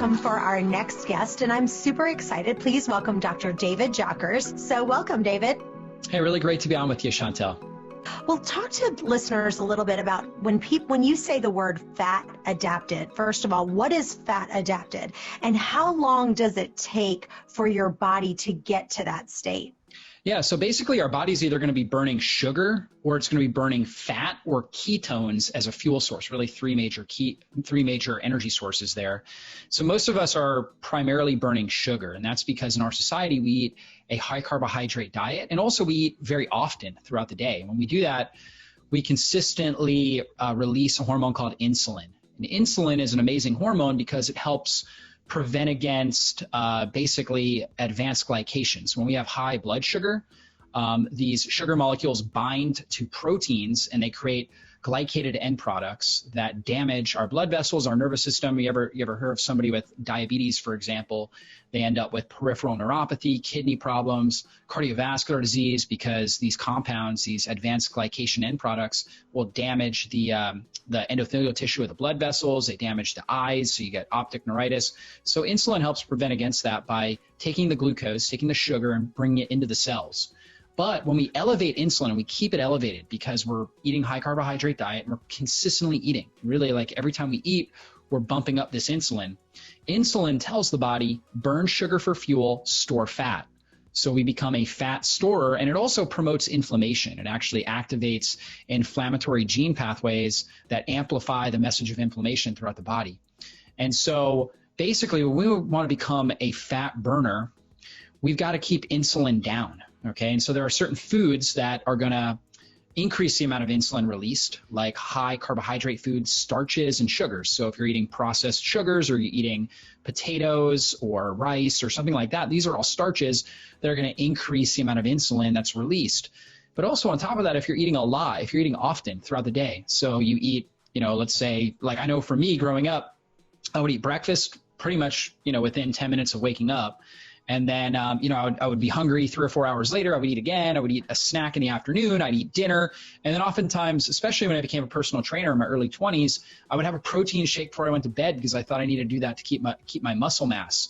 welcome for our next guest, and I'm super excited. Please welcome Dr. David Jockers. So welcome, David. Hey, really great to be on with you, Chantel. Well, talk to listeners a little bit about when you say the word fat adapted. First of all, what is fat adapted, and how long does it take for your body to get to that state? Yeah, so basically our body's either going to be burning sugar or it's going to be burning fat or ketones as a fuel source, really three major energy sources there. So most of us are primarily burning sugar, and that's because in our society we eat a high carbohydrate diet, and also we eat very often throughout the day. When we do that, we consistently release a hormone called insulin. And insulin is an amazing hormone because it helps prevent against basically advanced glycations. When we have high blood sugar, these sugar molecules bind to proteins and they create glycated end products that damage our blood vessels, our nervous system. You ever heard of somebody with diabetes, for example? They end up with peripheral neuropathy, kidney problems, cardiovascular disease, because these compounds, these advanced glycation end products, will damage the endothelial tissue of the blood vessels. They damage the eyes, so you get optic neuritis. So insulin helps prevent against that by taking the glucose, taking the sugar, and bringing it into the cells. But when we elevate insulin, and we keep it elevated because we're eating high carbohydrate diet and we're consistently eating, really like every time we eat, we're bumping up this insulin. Insulin tells the body, burn sugar for fuel, store fat. So we become a fat storer, and it also promotes inflammation. It actually activates inflammatory gene pathways that amplify the message of inflammation throughout the body. And so basically when we want to become a fat burner, we've got to keep insulin down. Okay, and so there are certain foods that are going to increase the amount of insulin released, like high carbohydrate foods, starches, and sugars. So if you're eating processed sugars or you're eating potatoes or rice or something like that, these are all starches that are going to increase the amount of insulin that's released. But also on top of that, if you're eating a lot, if you're eating often throughout the day, so you eat, let's say, like I know for me growing up, I would eat breakfast pretty much, within 10 minutes of waking up. And then, I would be hungry 3 or 4 hours later. I would eat again. I would eat a snack in the afternoon. I'd eat dinner. And then oftentimes, especially when I became a personal trainer in my early 20s, I would have a protein shake before I went to bed because I thought I needed to do that to keep my muscle mass.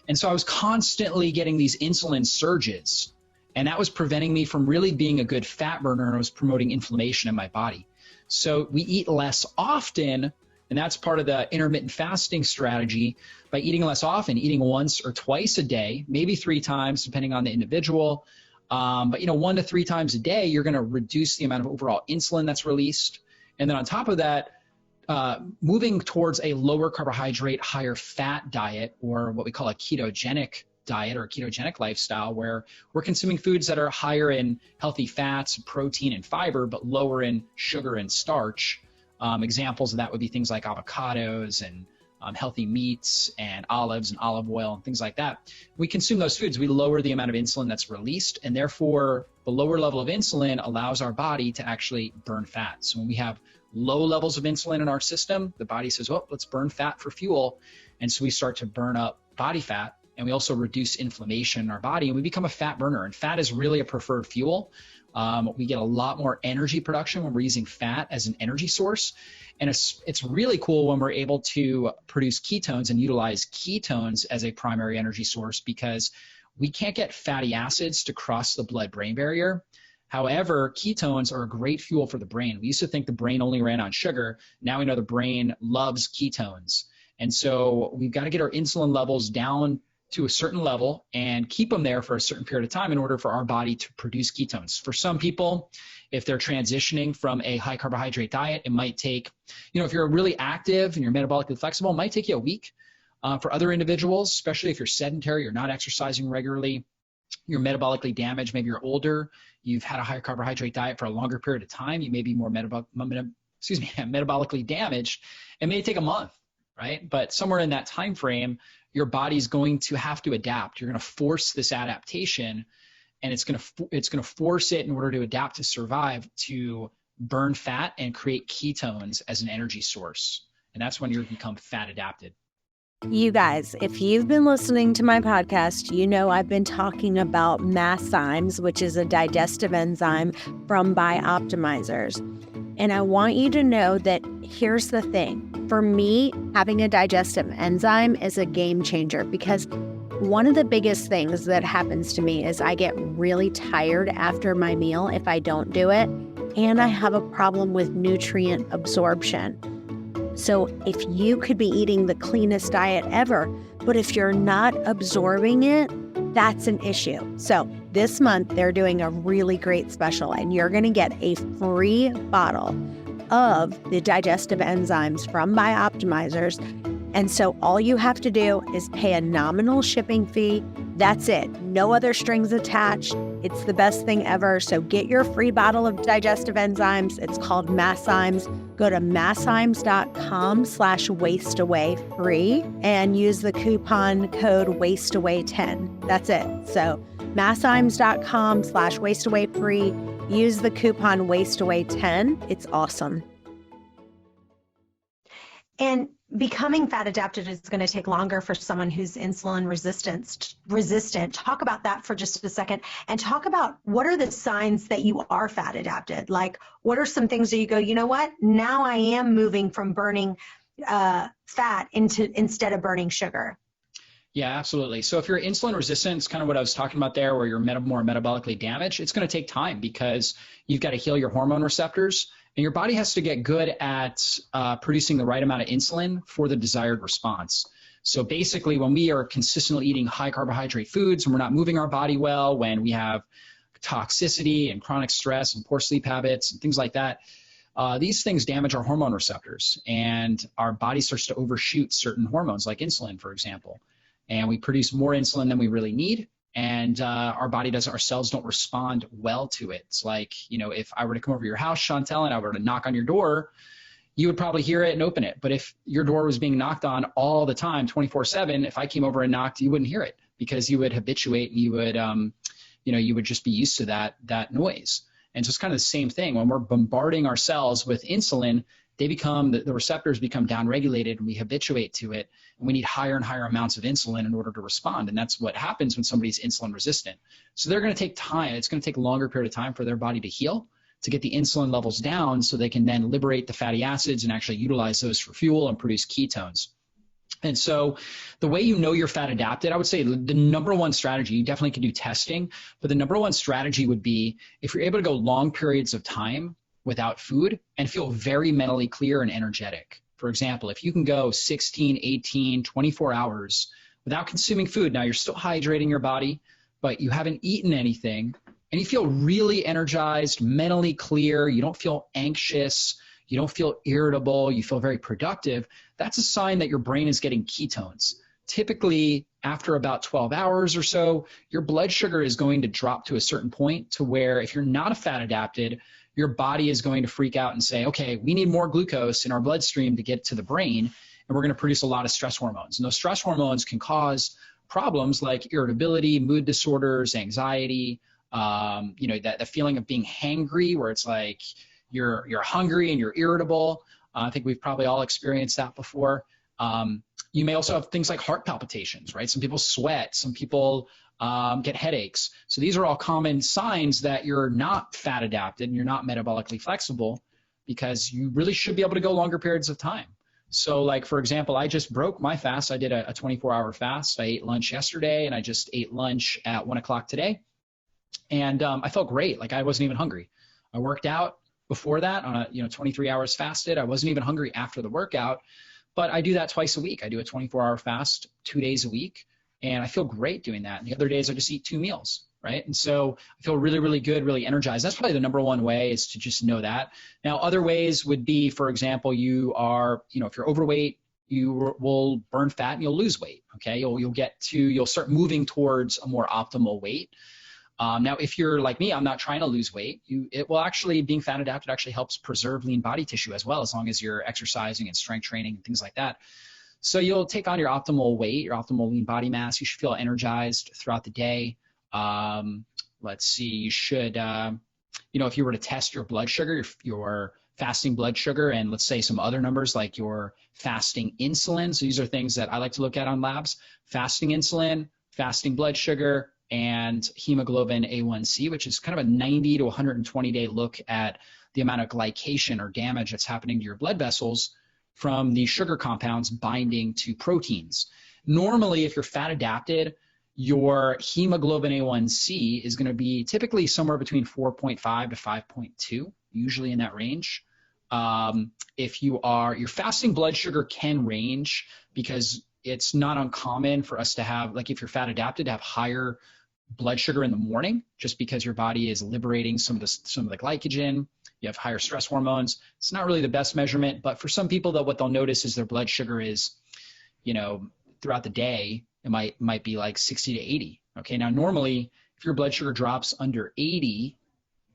And so I was constantly getting these insulin surges, and that was preventing me from really being a good fat burner, and it was promoting inflammation in my body. So we eat less often. And that's part of the intermittent fasting strategy. By eating less often, eating once or twice a day, maybe 3 times, depending on the individual. But 1 to 3 times a day, you're going to reduce the amount of overall insulin that's released. And then on top of that, moving towards a lower carbohydrate, higher fat diet, or what we call a ketogenic diet or a ketogenic lifestyle, where we're consuming foods that are higher in healthy fats, protein, and fiber, but lower in sugar and starch. Examples of that would be things like avocados and healthy meats and olives and olive oil and things like that. We consume those foods, we lower the amount of insulin that's released, and therefore the lower level of insulin allows our body to actually burn fat. So when we have low levels of insulin in our system, the body says, well, let's burn fat for fuel. And so we start to burn up body fat, and we also reduce inflammation in our body, and we become a fat burner. And fat is really a preferred fuel. We get a lot more energy production when we're using fat as an energy source. And it's really cool when we're able to produce ketones and utilize ketones as a primary energy source, because we can't get fatty acids to cross the blood-brain barrier. However, ketones are a great fuel for the brain. We used to think the brain only ran on sugar. Now we know the brain loves ketones. And so we've got to get our insulin levels down to a certain level and keep them there for a certain period of time in order for our body to produce ketones. For some people, if they're transitioning from a high carbohydrate diet, it might take, if you're really active and you're metabolically flexible, it might take you a week. For other individuals, especially if you're sedentary, you're not exercising regularly, you're metabolically damaged, maybe you're older, you've had a high carbohydrate diet for a longer period of time, you may be more metabolically damaged, it may take a month, right? But somewhere in that time frame, your body's going to have to adapt. You're going to force this adaptation, and it's going to force it in order to adapt to survive, to burn fat and create ketones as an energy source. And that's when you become fat adapted. You guys, if you've been listening to my podcast, you know I've been talking about Masszymes, which is a digestive enzyme from Bioptimizers. And I want you to know that here's the thing. For me, having a digestive enzyme is a game changer because one of the biggest things that happens to me is I get really tired after my meal if I don't do it, and I have a problem with nutrient absorption. So if you could be eating the cleanest diet ever, but if you're not absorbing it, that's an issue. So this month, they're doing a really great special, and you're going to get a free bottle of the digestive enzymes from Bioptimizers. And so all you have to do is pay a nominal shipping fee. That's it. No other strings attached. It's the best thing ever. So get your free bottle of digestive enzymes. It's called Masszymes. Go to masszymes.com/wasteawayfree and use the coupon code wasteaway10. That's it. So masszymes.com/wasteawayfree. Use the coupon wasteaway10. It's awesome. And becoming fat adapted is going to take longer for someone who's insulin resistant. Talk about that for just a second, and talk about what are the signs that you are fat adapted. Like, what are some things that you go, you know what, now I am moving from burning fat instead of burning sugar. Yeah, absolutely. So if you're insulin resistant, it's kind of what I was talking about there, where you're more metabolically damaged. It's going to take time because you've got to heal your hormone receptors, and your body has to get good at producing the right amount of insulin for the desired response. So basically, when we are consistently eating high carbohydrate foods and we're not moving our body well, when we have toxicity and chronic stress and poor sleep habits and things like that, these things damage our hormone receptors, and our body starts to overshoot certain hormones like insulin, for example. And we produce more insulin than we really need, and our cells don't respond well to it. It's like, if I were to come over to your house, Chantel, and I were to knock on your door, you would probably hear it and open it. But if your door was being knocked on all the time, 24/7, if I came over and knocked, you wouldn't hear it because you would habituate, and you would just be used to that noise. And so it's kind of the same thing. When we're bombarding our cells with insulin, the receptors become downregulated, and we habituate to it, and we need higher and higher amounts of insulin in order to respond. And that's what happens when somebody's insulin resistant. So they're going to take time. It's going to take a longer period of time for their body to heal, to get the insulin levels down so they can then liberate the fatty acids and actually utilize those for fuel and produce ketones. And so the way you know you're fat adapted, I would say the number one strategy, you definitely can do testing, but the number one strategy would be if you're able to go long periods of time without food and feel very mentally clear and energetic. For example, if you can go 16, 18, 24 hours without consuming food, now you're still hydrating your body, but you haven't eaten anything, and you feel really energized, mentally clear, you don't feel anxious, you don't feel irritable, you feel very productive, that's a sign that your brain is getting ketones. Typically, after about 12 hours or so, your blood sugar is going to drop to a certain point to where if you're not a fat adapted, your body is going to freak out and say, okay, we need more glucose in our bloodstream to get to the brain, and we're going to produce a lot of stress hormones. And those stress hormones can cause problems like irritability, mood disorders, anxiety, that feeling of being hangry, where it's like you're hungry and you're irritable. I think we've probably all experienced that before. You may also have things like heart palpitations, right? Some people sweat, some people get headaches. So these are all common signs that you're not fat adapted and you're not metabolically flexible, because you really should be able to go longer periods of time. So like, for example, I just broke my fast. I did a 24-hour fast. I ate lunch yesterday, and I just ate lunch at 1 o'clock today. And I felt great. Like I wasn't even hungry. I worked out before that on a 23 hours fasted. I wasn't even hungry after the workout, but I do that twice a week. I do a 24-hour fast 2 days a week, and I feel great doing that. And the other days I just eat 2 meals, right? And so I feel really, really good, really energized. That's probably the number one way, is to just know that. Now, other ways would be, for example, you are, if you're overweight, you will burn fat and you'll lose weight, okay? You'll start moving towards a more optimal weight. Now, if you're like me, I'm not trying to lose weight. Being fat adapted actually helps preserve lean body tissue as well, as long as you're exercising and strength training and things like that. So you'll take on your optimal weight, your optimal lean body mass. You should feel energized throughout the day. Let's see, you should, if you were to test your blood sugar, your fasting blood sugar, and let's say some other numbers like your fasting insulin. So these are things that I like to look at on labs: fasting insulin, fasting blood sugar, and hemoglobin A1C, which is kind of a 90 to 120 day look at the amount of glycation or damage that's happening to your blood vessels from these sugar compounds binding to proteins. Normally, if you're fat adapted, your hemoglobin A1C is going to be typically somewhere between 4.5 to 5.2, usually in that range. If your fasting blood sugar can range, because it's not uncommon for us to have, like if you're fat adapted, to have higher blood sugar in the morning, just because your body is liberating some of the glycogen. You have higher stress hormones. It's not really the best measurement, but for some people, what they'll notice is their blood sugar is, throughout the day, it might be like 60 to 80. Okay. Now, normally, if your blood sugar drops under 80,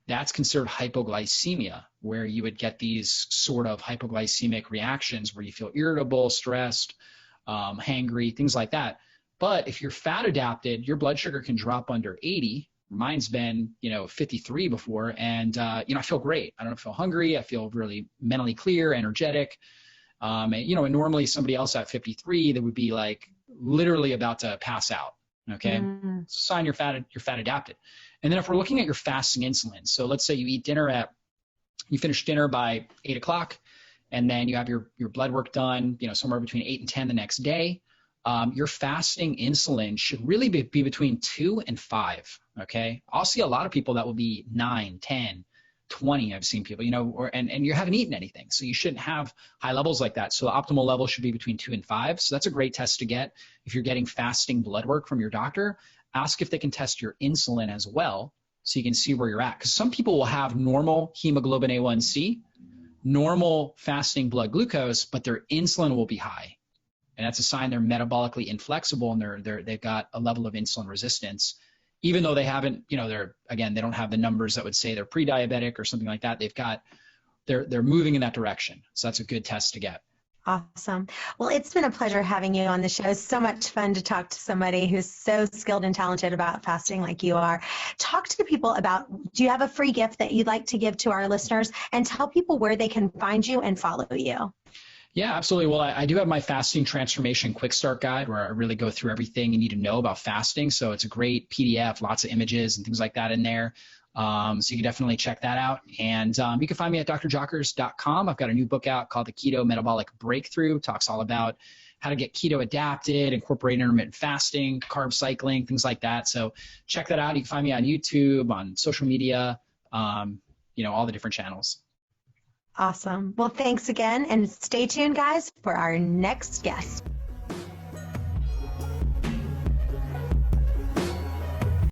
that's considered hypoglycemia, where you would get these sort of hypoglycemic reactions where you feel irritable, stressed, hangry, things like that. But if you're fat adapted, your blood sugar can drop under 80. Mine's been, 53 before, and, I feel great. I don't feel hungry. I feel really mentally clear, energetic. And normally somebody else at 53, that would be like literally about to pass out. Okay. Mm-hmm. It's a sign you're fat adapted. And then if we're looking at your fasting insulin, so let's say you finish dinner by 8 o'clock, and then you have your blood work done, somewhere between 8 and 10 the next day. Your fasting insulin should really be between 2 and 5. Okay. I'll see a lot of people that will be 9, 10, 20. I've seen people, and you haven't eaten anything. So you shouldn't have high levels like that. So the optimal level should be between 2 and 5. So that's a great test to get. If you're getting fasting blood work from your doctor, ask if they can test your insulin as well, so you can see where you're at. Because some people will have normal hemoglobin A1C, normal fasting blood glucose, but their insulin will be high. And that's a sign they're metabolically inflexible, and they've got a level of insulin resistance, even though they haven't, they don't have the numbers that would say they're pre-diabetic or something like that. They're moving in that direction. So that's a good test to get. Awesome. Well, it's been a pleasure having you on the show. So much fun to talk to somebody who's so skilled and talented about fasting like you are. Talk to people do you have a free gift that you'd like to give to our listeners, and tell people where they can find you and follow you? Yeah, absolutely. Well, I do have my fasting transformation quick start guide, where I really go through everything you need to know about fasting. So it's a great PDF, lots of images and things like that in there. So you can definitely check that out. And you can find me at drjockers.com. I've got a new book out called The Keto Metabolic Breakthrough. It talks all about how to get keto adapted, incorporate intermittent fasting, carb cycling, things like that. So check that out. You can find me on YouTube, on social media, all the different channels. Awesome. Well, thanks again, and stay tuned, guys, for our next guest.